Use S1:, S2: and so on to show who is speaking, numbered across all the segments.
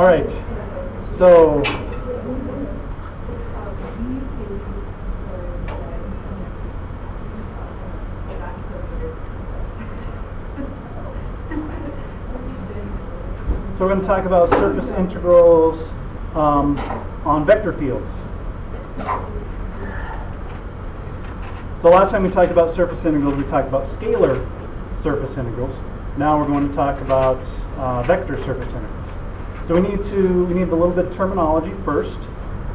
S1: All right, so we're going to talk about surface integrals on vector fields. So last time we talked about surface integrals, we talked about scalar surface integrals. Now we're going to talk about vector surface integrals. So we need a little bit of terminology first,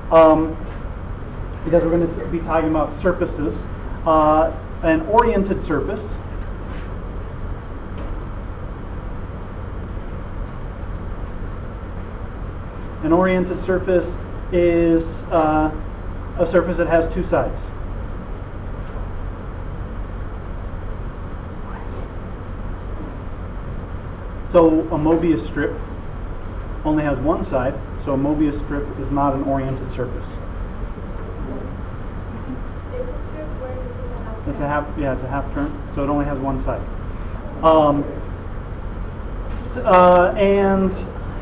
S1: because we're going to be talking about surfaces. An oriented surface is a surface that has two sides. So a Mobius strip only has one side, so a Mobius strip is not an oriented surface. It's a half turn, so it only has one side. And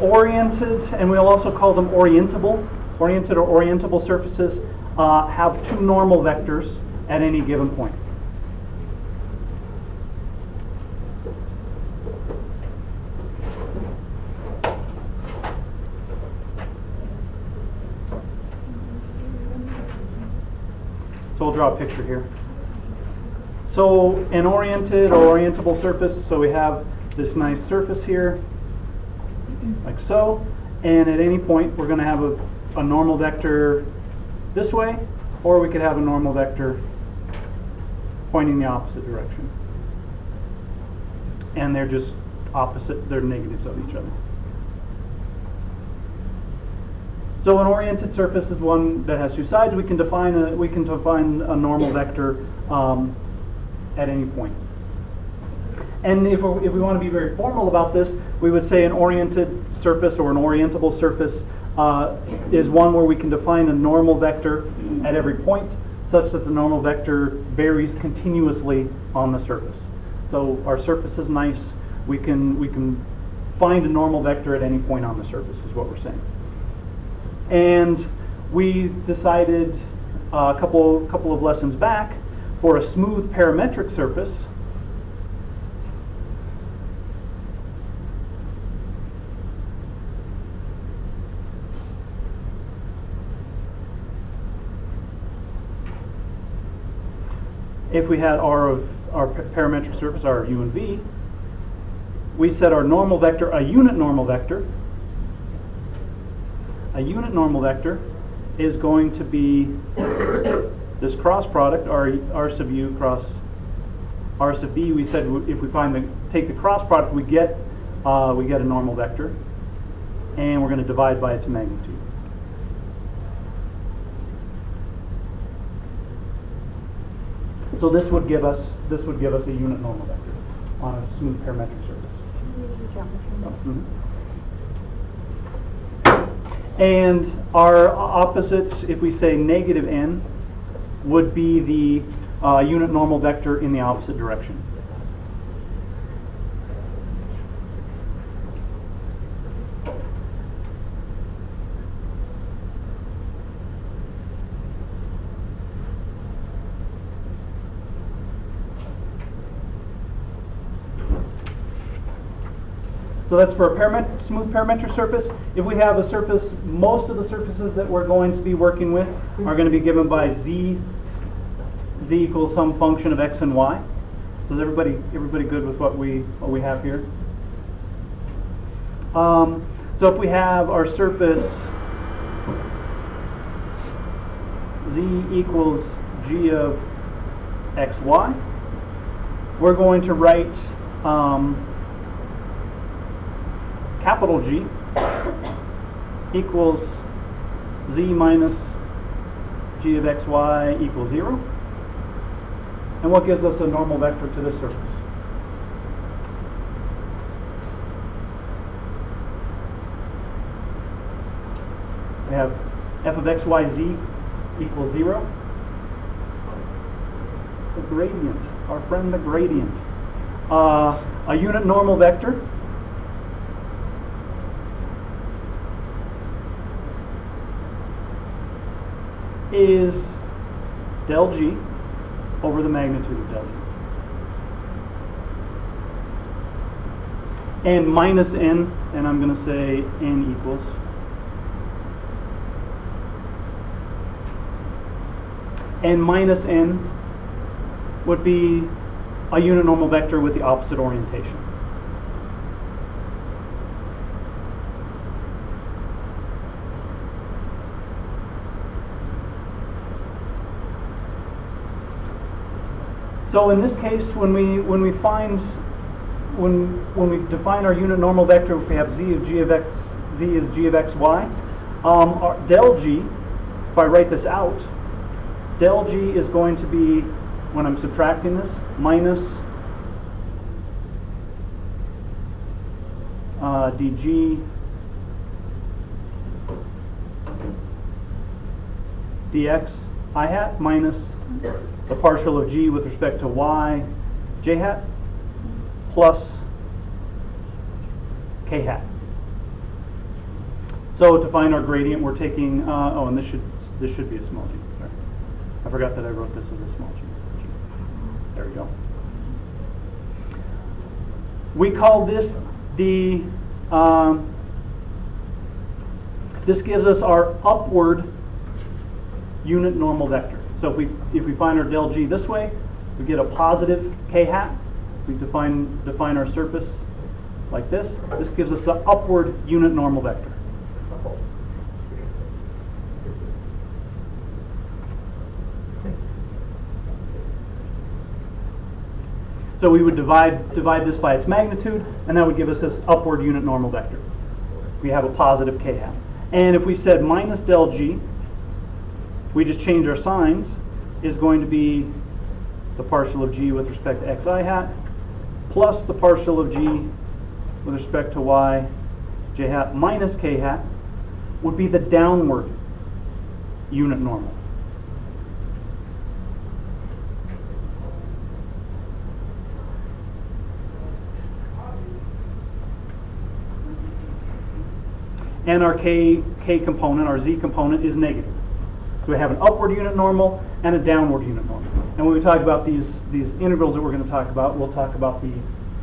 S1: oriented, and we'll also call them orientable. Oriented or orientable surfaces have two normal vectors at any given point. So we'll draw a picture here. So an oriented or orientable surface, so we have this nice surface here, like so, and at any point we're going to have a normal vector this way, or we could have a normal vector pointing the opposite direction. And they're just opposite, they're negatives of each other. So an oriented surface is one that has two sides. We can define a normal vector at any point. And if we want to be very formal about this, we would say an oriented surface or an orientable surface is one where we can define a normal vector at every point, such that the normal vector varies continuously on the surface. So our surface is nice. We can find a normal vector at any point on the surface, is what we're saying. And we decided a couple of lessons back, for a smooth parametric surface, if we had our parametric surface, our u and v, we set our normal vector, a unit normal vector. A unit normal vector is going to be this cross product, r sub u cross r sub v. We said if we take the cross product, we get a normal vector, and we're going to divide by its magnitude. So this would give us a unit normal vector on a smooth parametric surface. And our opposites, if we say negative n, would be the unit normal vector in the opposite direction. So that's for a smooth parametric surface. If we have a surface, most of the surfaces that we're going to be working with are going to be given by z equals some function of x and y. So is everybody good with what we have here? So if we have our surface z equals g of xy, we're going to write capital G equals z minus g of xy equals 0. And what gives us a normal vector to this surface? We have f of xyz equals 0. The gradient, our friend the gradient. A unit normal vector is del G over the magnitude of del G. And minus n, and I'm going to say n equals and minus n would be a unit normal vector with the opposite orientation. So in this case, when we define our unit normal vector, if we have z of g of x, z is g of x, y, our del g, if I write this out, del g is going to be, when I'm subtracting this, minus dg dx I hat minus the partial of g with respect to y j hat plus k hat. So to find our gradient, we're taking, and this should be a small g. Sorry. I forgot that I wrote this as a small g. There we go. We call this the, this gives us our upward unit normal vector. So if we find our del G this way, we get a positive k hat. We define our surface like this. This gives us the upward unit normal vector. So we would divide this by its magnitude, and that would give us this upward unit normal vector. We have a positive k hat. And if we said minus del G, we just change our signs, is going to be the partial of g with respect to xi hat plus the partial of g with respect to y j hat minus k hat would be the downward unit normal. And our k component, our z component, is negative. So we have an upward unit normal and a downward unit normal. And when we talk about these integrals that we're going to talk about, we'll talk about the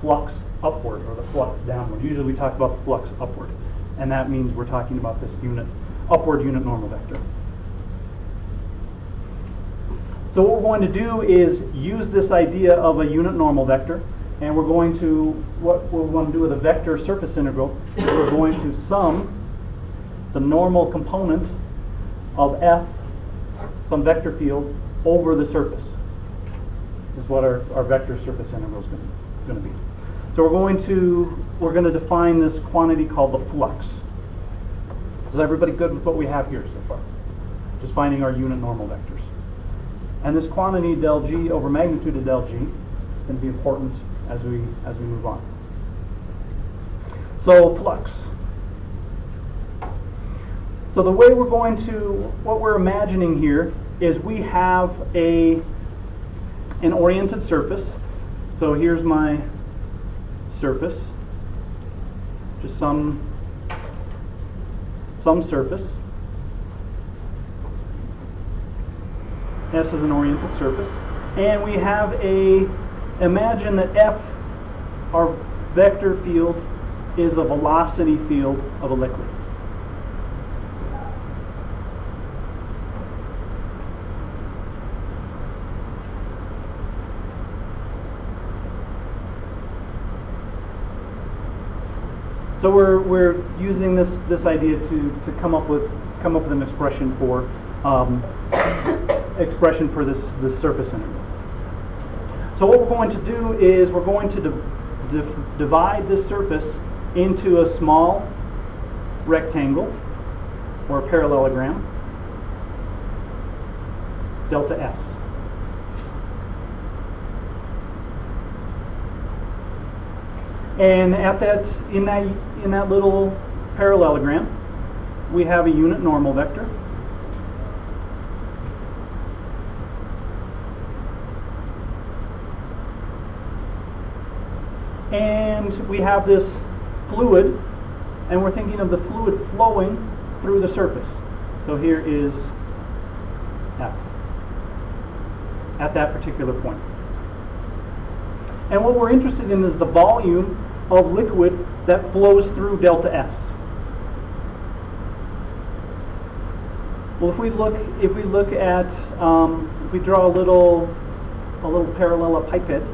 S1: flux upward or the flux downward. Usually we talk about the flux upward. And that means we're talking about this upward unit normal vector. So what we're going to do is use this idea of a unit normal vector, and we're going to, what we're going to do with a vector surface integral, we're going to sum the normal component of f, some vector field, over the surface. Is what our vector surface integral is going to be. So we're going to define this quantity called the flux. Is everybody good with what we have here so far? Just finding our unit normal vectors. And this quantity del G over magnitude of del G is going to be important as we move on. So flux. So the way what we're imagining here is we have an oriented surface. So here's my surface, just some surface. S is an oriented surface. And we have imagine that F, our vector field, is a velocity field of a liquid. So we're using this idea to come up with an expression for this surface integral. So what we're going to do is we're going to divide this surface into a small rectangle or a parallelogram, delta S. And in that little parallelogram, we have a unit normal vector. And we have this fluid, and we're thinking of the fluid flowing through the surface. So here is F at that particular point. And what we're interested in is the volume of liquid that flows through delta S. Well, if we draw a little parallelepiped,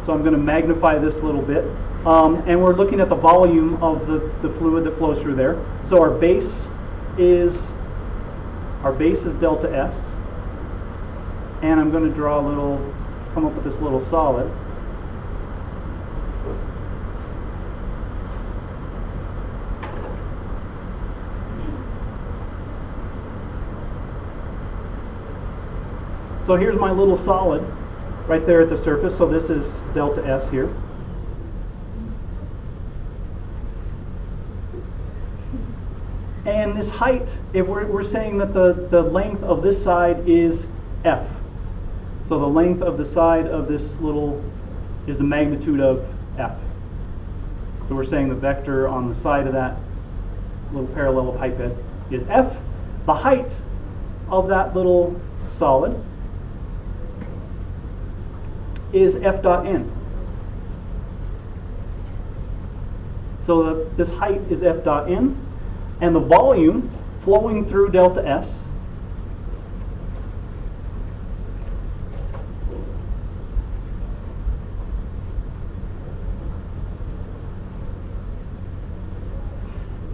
S1: so I'm going to magnify this a little bit, and we're looking at the volume of the fluid that flows through there. So our base is delta S, and I'm going to come up with this little solid. So here's my little solid right there at the surface. So this is delta S here. And this height, if we're saying that the length of this side is F. So the length of the side of this is the magnitude of F. So we're saying the vector on the side of that little parallelepiped is F. The height of that little solid is F dot N. So this height is F dot N, and the volume flowing through delta S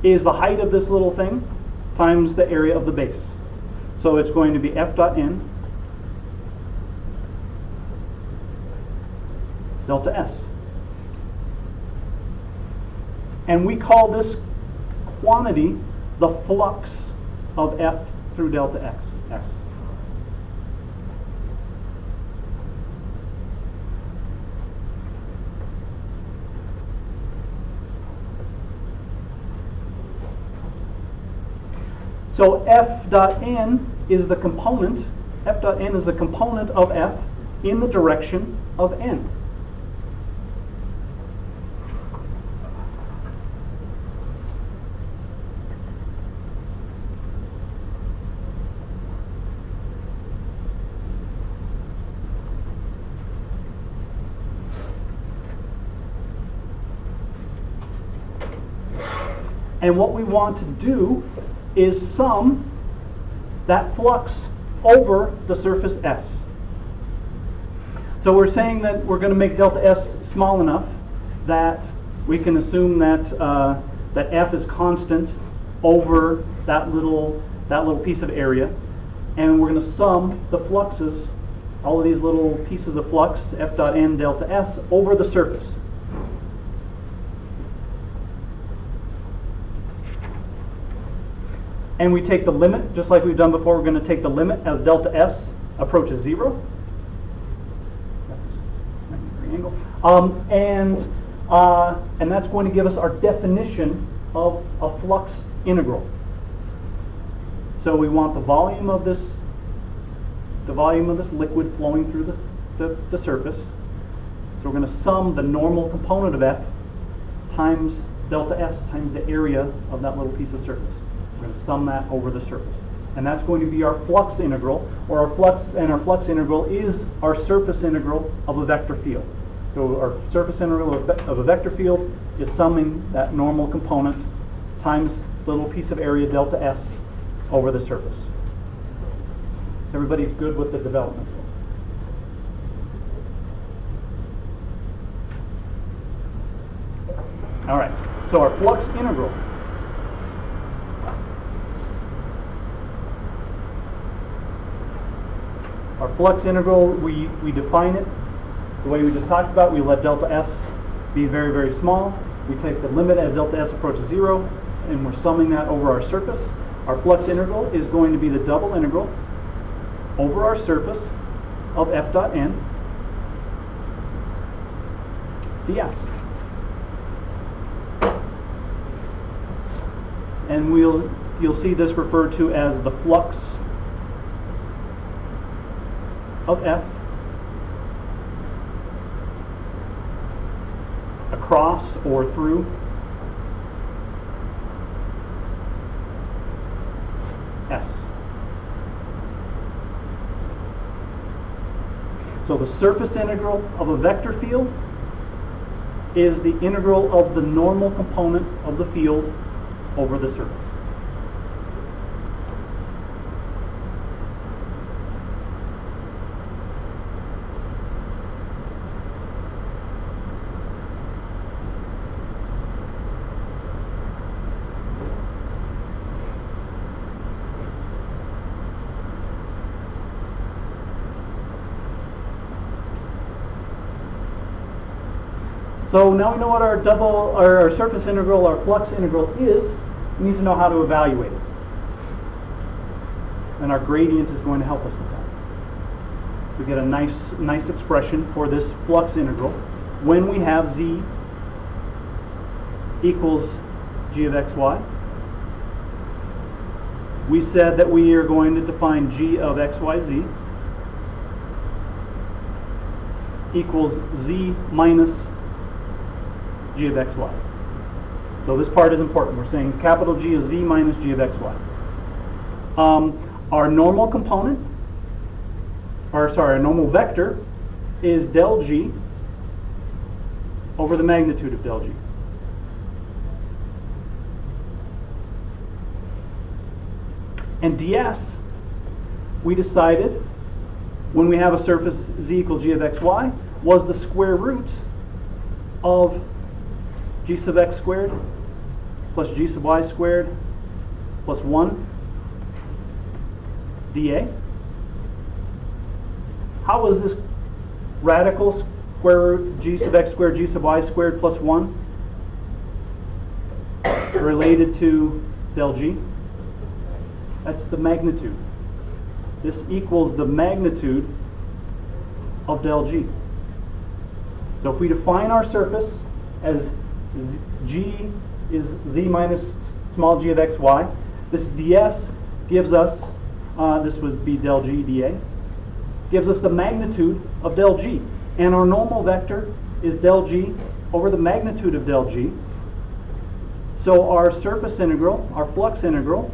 S1: is the height of this little thing times the area of the base. So it's going to be F dot N delta S. And we call this quantity the flux of F through delta S. So F dot N is the component, F dot N is the component of F in the direction of N. And what we want to do is sum that flux over the surface S. So we're saying that we're going to make delta S small enough that we can assume that that F is constant over that little piece of area, and we're going to sum the fluxes, all of these little pieces of flux, F dot N delta S, over the surface. And we take the limit, just like we've done before. We're going to take the limit as delta S approaches 0. And that's going to give us our definition of a flux integral. So we want the volume of this liquid flowing through the surface. So we're going to sum the normal component of F times delta S times the area of that little piece of surface. We're going to sum that over the surface. And that's going to be our flux integral, or our flux integral is our surface integral of a vector field. So our surface integral of a vector field is summing that normal component times the little piece of area delta S over the surface. Everybody's good with the development? All right, so our flux integral we define it the way we just talked about. We let delta S be very, very small. We take the limit as delta S approaches 0, and we're summing that over our surface. Our flux integral is going to be the double integral over our surface of F dot N ds. And you'll see this referred to as the flux of F across or through S. So the surface integral of a vector field is the integral of the normal component of the field over the surface. So now we know what our surface integral, our flux integral is. We need to know how to evaluate it. And our gradient is going to help us with that. We get a nice expression for this flux integral when we have z equals g of xy. We said that we are going to define g of xyz equals z minus g of xy. So this part is important. We're saying capital G is z minus g of xy. Our normal component, our normal vector is del g over the magnitude of del g. And ds, we decided when we have a surface z equals g of xy was the square root of g sub x squared plus g sub y squared plus 1 dA. How is this radical square root g sub x squared g sub y squared plus 1 related to del g? That's the magnitude. This equals the magnitude of del g. So if we define our surface as g is z minus small g of xy, this ds gives us, this would be del g dA, gives us the magnitude of del g. And our normal vector is del g over the magnitude of del g. So our surface integral, our flux integral,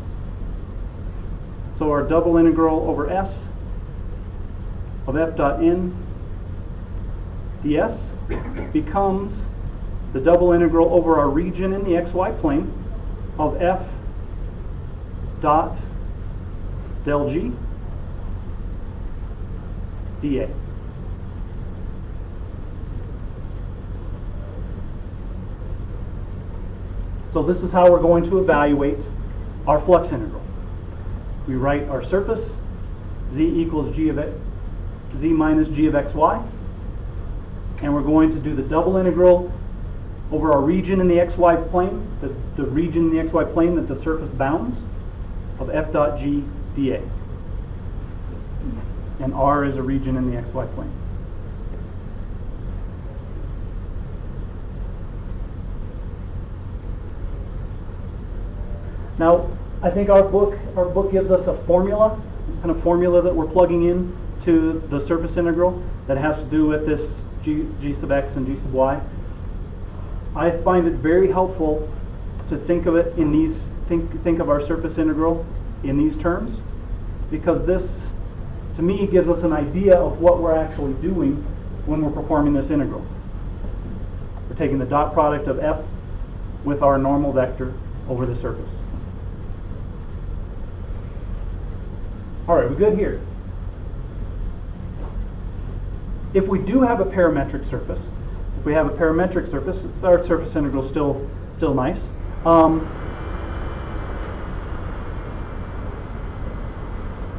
S1: so our double integral over s of f dot n ds becomes the double integral over our region in the xy plane of f dot del g dA. So this is how we're going to evaluate our flux integral. We write our surface, z equals g of z minus g of xy, and we're going to do the double integral over our region in the xy plane, the region in the xy plane that the surface bounds, of f dot g dA. And R is a region in the xy plane. Now, I think our book gives us a formula, kind of formula that we're plugging in to the surface integral that has to do with this g sub x and g sub y. I find it very helpful to think of it in these, think of our surface integral in these terms, because this, to me, gives us an idea of what we're actually doing when we're performing this integral. We're taking the dot product of f with our normal vector over the surface. All right, we're good here. If we do have a parametric surface, our surface integral is still nice.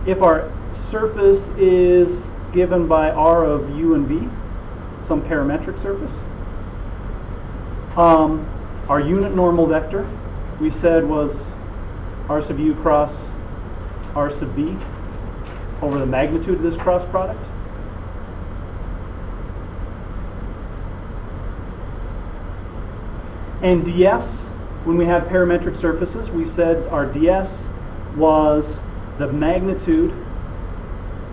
S1: If our surface is given by r of u and v, some parametric surface, our unit normal vector we said was r sub u cross r sub v over the magnitude of this cross product. And ds, when we had parametric surfaces, we said our ds was the magnitude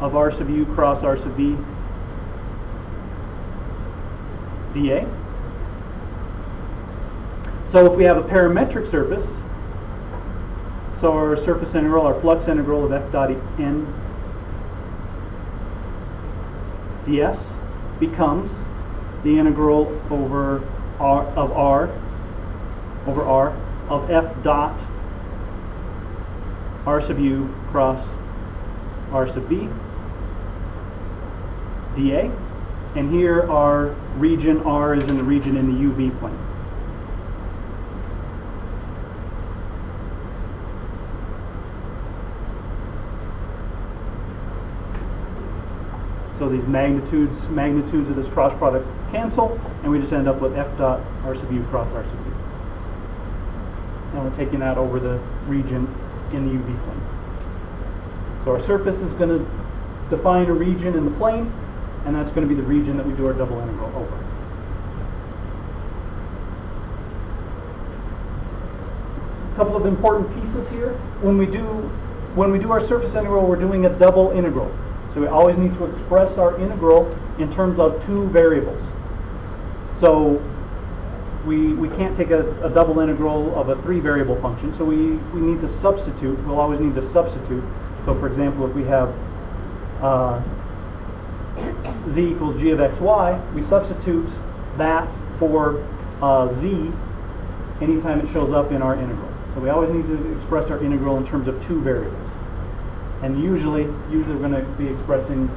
S1: of r sub u cross r sub v dA. So if we have a parametric surface, so our surface integral, our flux integral of f dot n ds becomes the integral over r of f dot r sub u cross r sub v dA. And here our region R is in the region in the UV plane. So these magnitudes of this cross product cancel, and we just end up with f dot r sub u cross r sub v. And we're taking that over the region in the UV plane. So our surface is going to define a region in the plane, and that's going to be the region that we do our double integral over. A couple of important pieces here. When we do our surface integral, we're doing a double integral. So we always need to express our integral in terms of two variables. So we can't take a double integral of a three-variable function, so we need to substitute. We'll always need to substitute. So for example, if we have z equals g of xy, we substitute that for z anytime it shows up in our integral. So we always need to express our integral in terms of two variables. And usually we're going to be expressing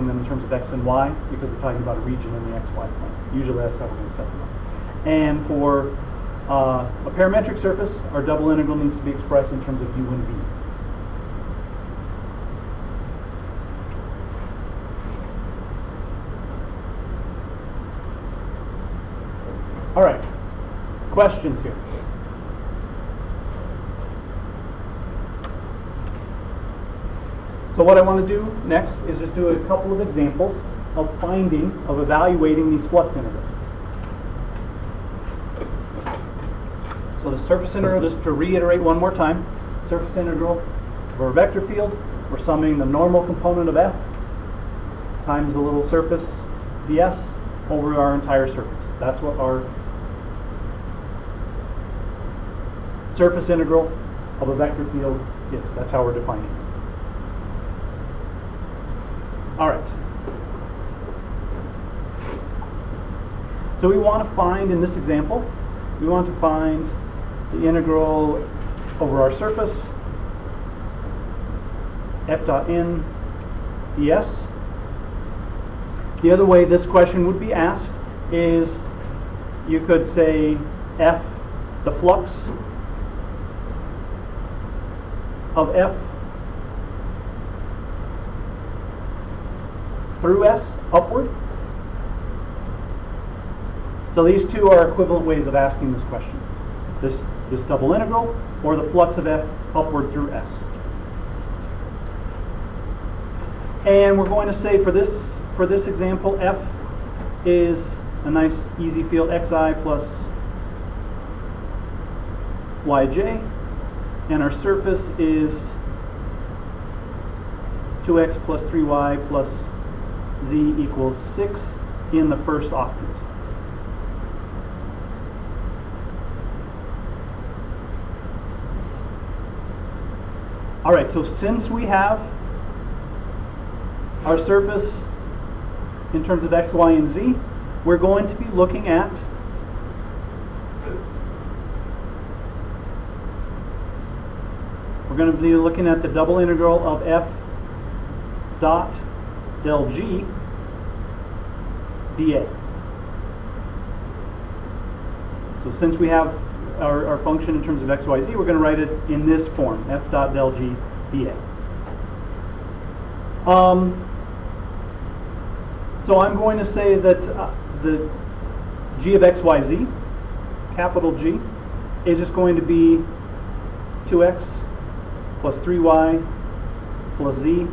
S1: them in terms of x and y, because we're talking about a region in the xy plane. Usually that's how we're going to set them up. And for a parametric surface, our double integral needs to be expressed in terms of u and v. All right, questions here? So what I want to do next is just do a couple of examples of evaluating these flux integrals. So the surface integral, just to reiterate one more time, surface integral for a vector field, we're summing the normal component of f times the little surface ds over our entire surface. That's what our surface integral of a vector field is. That's how we're defining it. All right. So we want to find, in this example, we want to find the integral over our surface, f dot n ds. The other way this question would be asked is you could say f, the flux of f through s upward. So these two are equivalent ways of asking this question. This double integral, or the flux of f upward through s. And we're going to say for this example, f is a nice easy field xi plus yj, and our surface is 2x plus 3y plus z equals 6 in the first octant. All right, so since we have our surface in terms of x, y, and z, we're going to be looking at the double integral of f dot del g dA. So since we have our function in terms of x, y, z, we're going to write it in this form, f dot del g dA. So I'm going to say that the g of x, y, z, capital G, is just going to be 2x plus 3y plus z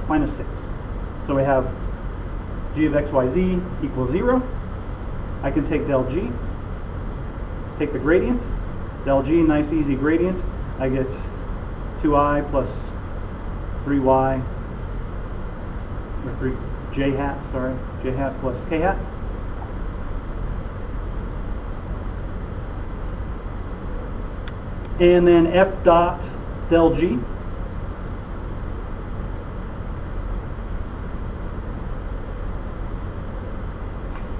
S1: minus 6. So we have g of x, y, z equals 0. I can take del g, take the gradient, del g, nice easy gradient. I get 2i plus 3y, or j hat plus k hat. And then f dot del g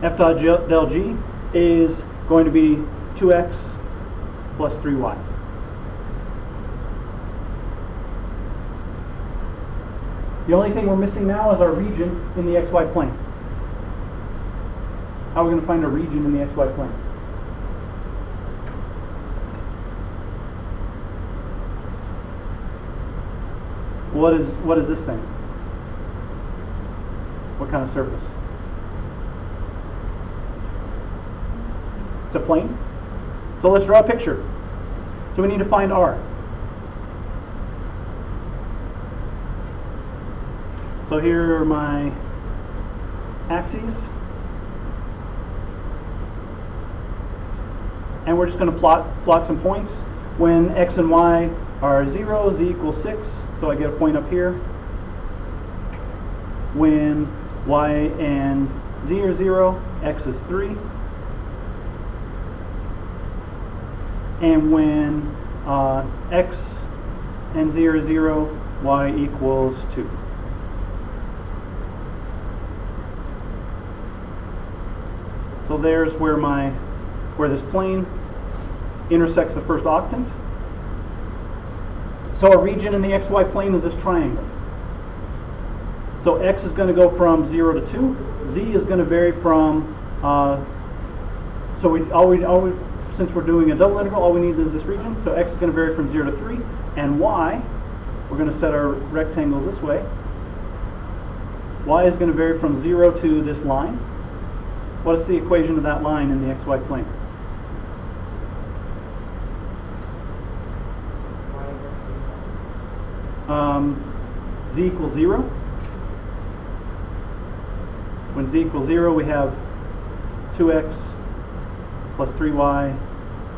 S1: f dot del g is going to be 2x plus 3y. The only thing we're missing now is our region in the xy plane. How are we going to find a region in the xy plane? What is this thing? What kind of surface? It's a plane. So let's draw a picture. So we need to find R. So here are my axes. And we're just going to plot some points. When x and y are 0, z equals 6. So I get a point up here. When y and z are 0, x is 3. And when x and z are 0, y equals 2. So there's where this plane intersects the first octant. So our region in the xy plane is this triangle. So x is going to go from 0 to 2. Z is going to vary from, since we're doing a double integral, all we need is this region. So x is going to vary from 0 to 3. And y, we're going to set our rectangles this way. Y is going to vary from 0 to this line. What is the equation of that line in the xy plane? Z equals 0. When z equals 0, we have 2x plus 3y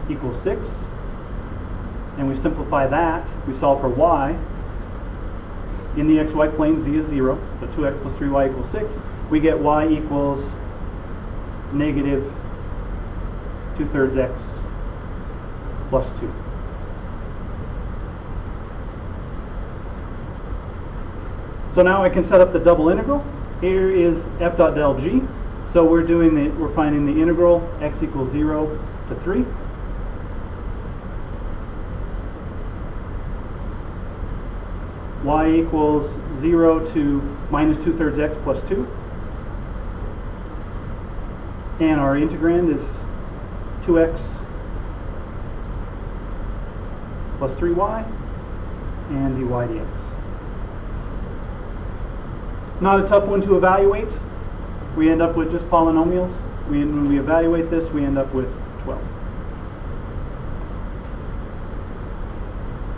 S1: equals 6. And we simplify that. We solve for y. In the xy plane, z is 0. So 2x plus 3y equals 6. We get y equals negative 2/3 x plus 2. So now I can set up the double integral. Here is f dot del g. So we're finding the integral x equals 0 to 3. Y equals 0 to minus 2/3 x plus 2. And our integrand is 2x plus 3y and dy dx. Not a tough one to evaluate. We end up with just polynomials. When we evaluate this, we end up with 12.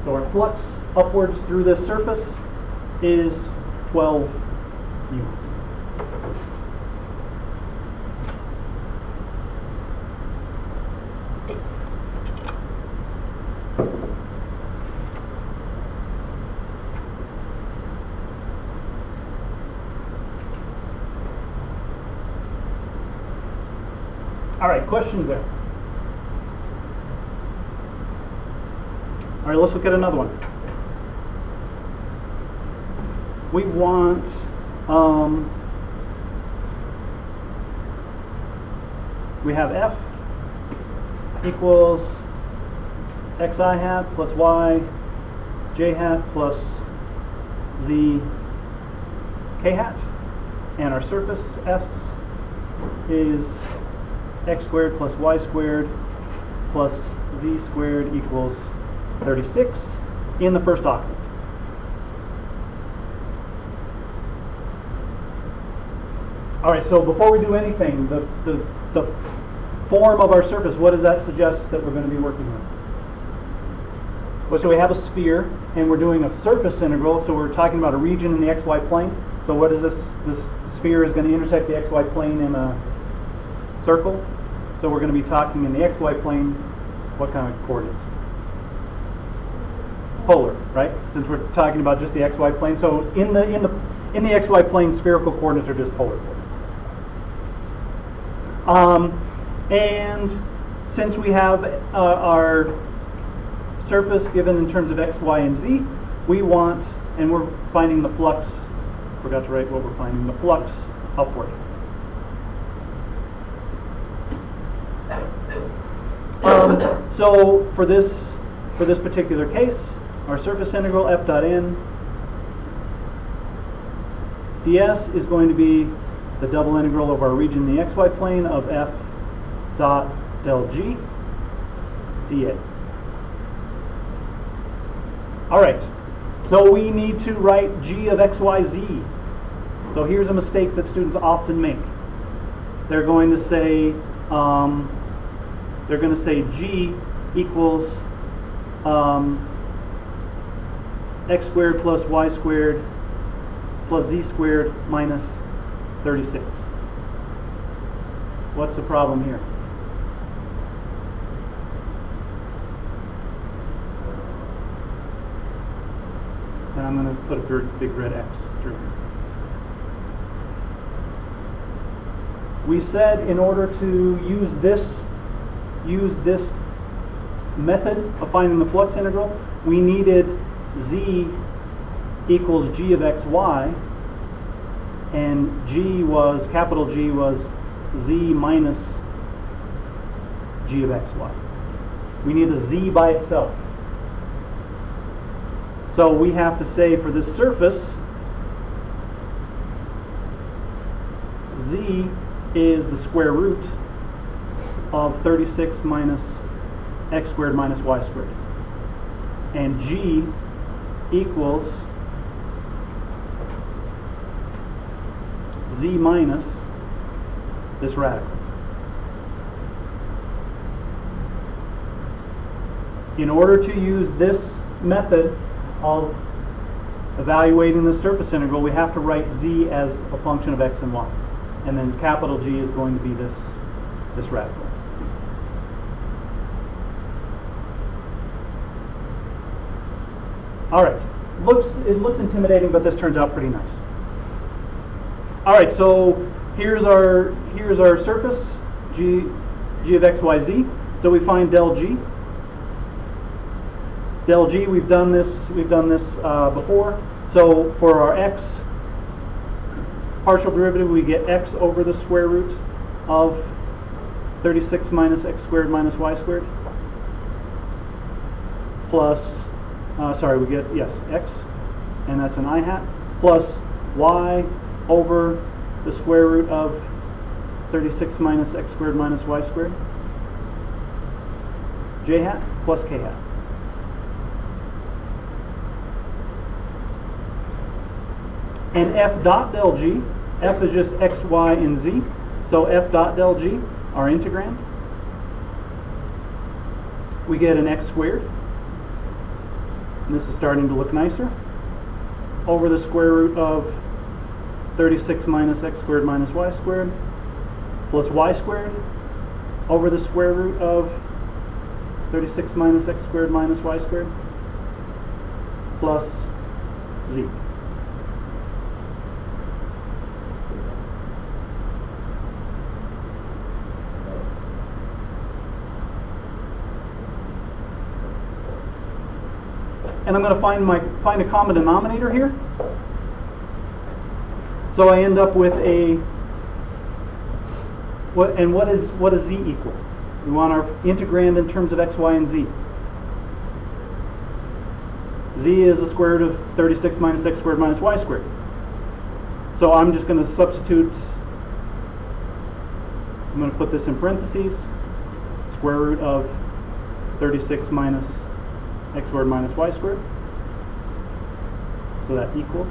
S1: So our flux upwards through this surface is 12 units. All right, questions there? All right, let's look at another one. We want we have f equals xi hat plus y j hat plus z k hat, and our surface S is x squared plus y squared plus z squared equals 36 in the first octant. All right, so before we do anything, the form of our surface, what does that suggest that we're going to be working with? Well, so we have a sphere, and we're doing a surface integral, so we're talking about a region in the xy plane. So what is this sphere is going to intersect the xy plane in a circle. So we're going to be talking in the xy plane, what kind of coordinates? Polar, right? Since we're talking about just the xy plane. So in the xy plane, spherical coordinates are just polar coordinates. And since we have our surface given in terms of x, y, and z, we want, and we're finding the flux, forgot to write what we're finding, the flux upward. So for this particular case, our surface integral f dot n ds is going to be the double integral of our region in the xy plane of f dot del g dA. All right, so we need to write g of xyz. So here's a mistake that students often make. They're going to say g equals x squared plus y squared plus z squared minus 36. What's the problem here? And I'm going to put a big red X through here. We said in order to use this method of finding the flux integral, we needed z equals g of xy, and capital G was z minus g of xy. We need a z by itself. So we have to say for this surface, z is the square root of 36 minus x squared minus y squared. And g equals z minus this radical. In order to use this method of evaluating the surface integral, we have to write z as a function of x and y. And then capital G is going to be this radical. All right, it looks intimidating, but this turns out pretty nice. All right, so here's our surface, g of x, y, z. So we find del g. Del g, we've done this before. So for our x partial derivative, we get x over the square root of 36 minus x squared minus y squared plus, we get, x, and that's an I hat, plus y over the square root of 36 minus x squared minus y squared, j hat plus k hat. And f dot del g, f is just x, y, and z. So f dot del g, our integrand, we get an x squared. And this is starting to look nicer. Over the square root of 36 minus x squared minus y squared plus y squared over the square root of 36 minus x squared minus y squared plus z. And I'm going to find a common denominator here. So I end up with what does z equal? We want our integrand in terms of x, y, and z. Z is the square root of 36 minus x squared minus y squared. So I'm just going to substitute, I'm going to put this in parentheses, square root of 36 minus x squared minus y squared. So that equals.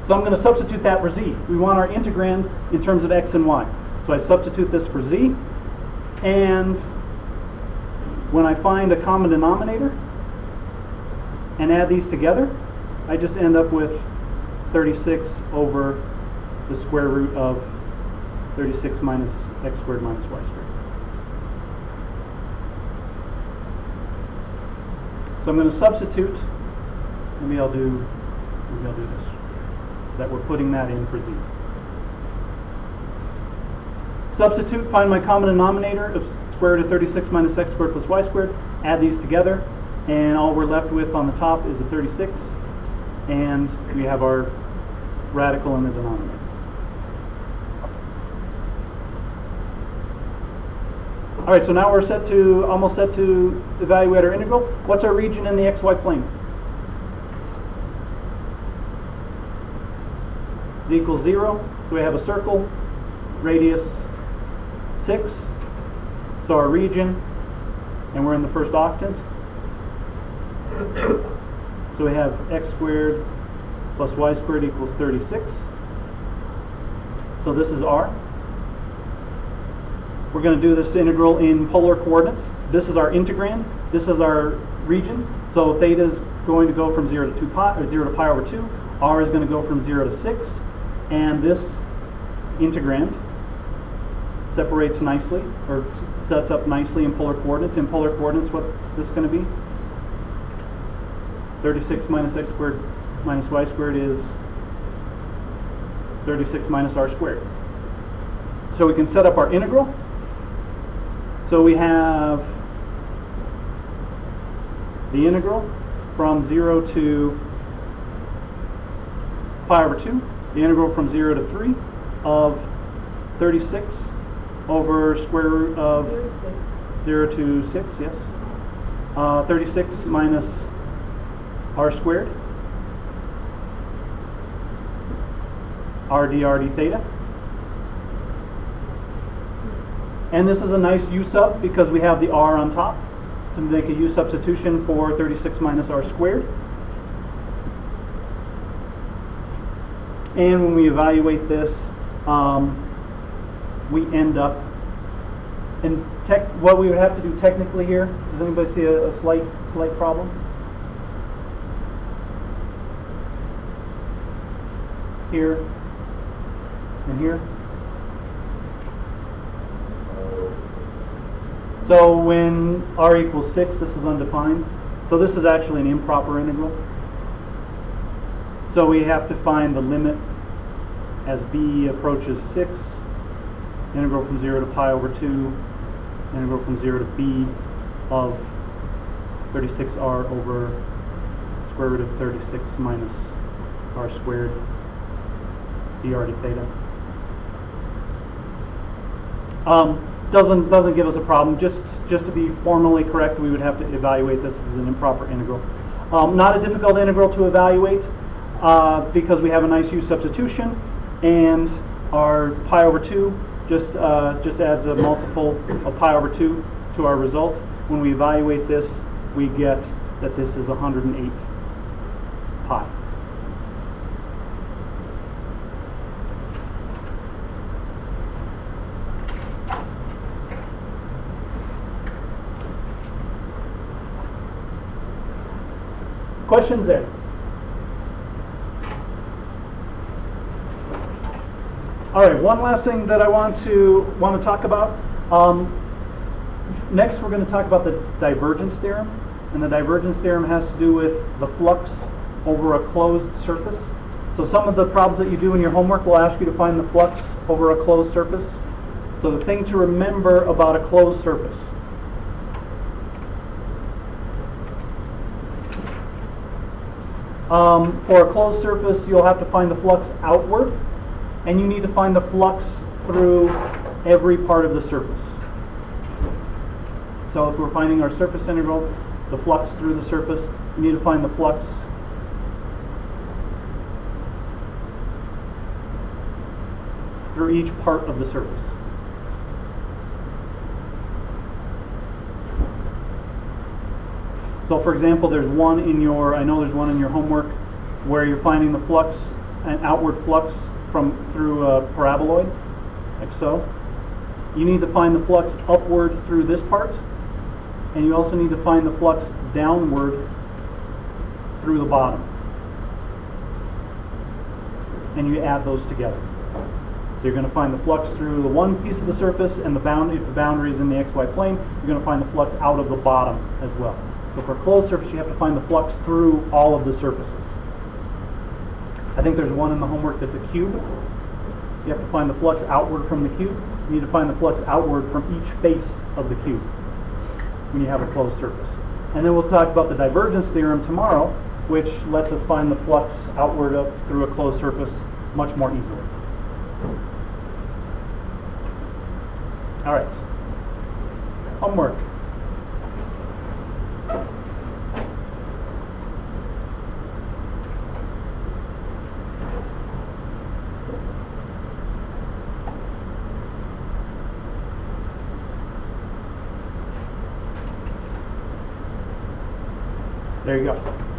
S1: So I'm going to substitute that for z. We want our integrand in terms of x and y. So I substitute this for z. And when I find a common denominator and add these together, I just end up with 36 over the square root of 36 minus x squared minus y squared. So I'm going to substitute, maybe I'll do this, that we're putting that in for z. Substitute, find my common denominator of square root of 36 minus x squared plus y squared, add these together, and all we're left with on the top is a 36, and we have our radical in the denominator. All right, so now we're almost set to evaluate our integral. What's our region in the xy plane? Z equals 0. So we have a circle, radius 6. So our region, and we're in the first octant. So we have x squared plus y squared equals 36. So this is R. We're going to do this integral in polar coordinates. This is our integrand. This is our region. So theta is going to go from 0 to 2 pi, or 0 to pi over 2. R is going to go from 0 to 6. And this integrand separates nicely, or sets up nicely in polar coordinates. In polar coordinates, what's this going to be? 36 minus x squared minus y squared is 36 minus r squared. So we can set up our integral. So we have the integral from 0 to pi over 2, the integral from 0 to 3 of 36 over square root of 0 to 6, yes. 36 minus r squared, r d theta. And this is a nice u sub because we have the r on top to make a u substitution for 36 minus r squared. And when we evaluate this, we end up, and what we would have to do technically here, does anybody see a slight problem? Here and here. So when r equals 6, this is undefined. So this is actually an improper integral. So we have to find the limit as b approaches 6, integral from 0 to pi over 2, integral from 0 to b of 36r over square root of 36 minus r squared dr d theta. Doesn't give us a problem. Just to be formally correct, we would have to evaluate this as an improper integral. Not a difficult integral to evaluate because we have a nice u substitution, and our pi over 2 just adds a multiple of pi over 2 to our result. When we evaluate this, we get that this is 108 pi. Questions there? All right, one last thing that I want to talk about. Next, we're going to talk about the divergence theorem, and the divergence theorem has to do with the flux over a closed surface. So some of the problems that you do in your homework will ask you to find the flux over a closed surface. So the thing to remember about a closed surface. For a closed surface, you'll have to find the flux outward, and you need to find the flux through every part of the surface. So if we're finding our surface integral, the flux through the surface, you need to find the flux through each part of the surface. So for example, I know there's one in your homework where you're finding the flux, an outward flux through a paraboloid, like so. You need to find the flux upward through this part, and you also need to find the flux downward through the bottom. And you add those together. So you're going to find the flux through the one piece of the surface, and if the boundary is in the xy plane, you're going to find the flux out of the bottom as well. So for a closed surface, you have to find the flux through all of the surfaces. I think there's one in the homework that's a cube. You have to find the flux outward from the cube. You need to find the flux outward from each face of the cube when you have a closed surface. And then we'll talk about the divergence theorem tomorrow, which lets us find the flux outward up through a closed surface much more easily. All right. homework. There you go.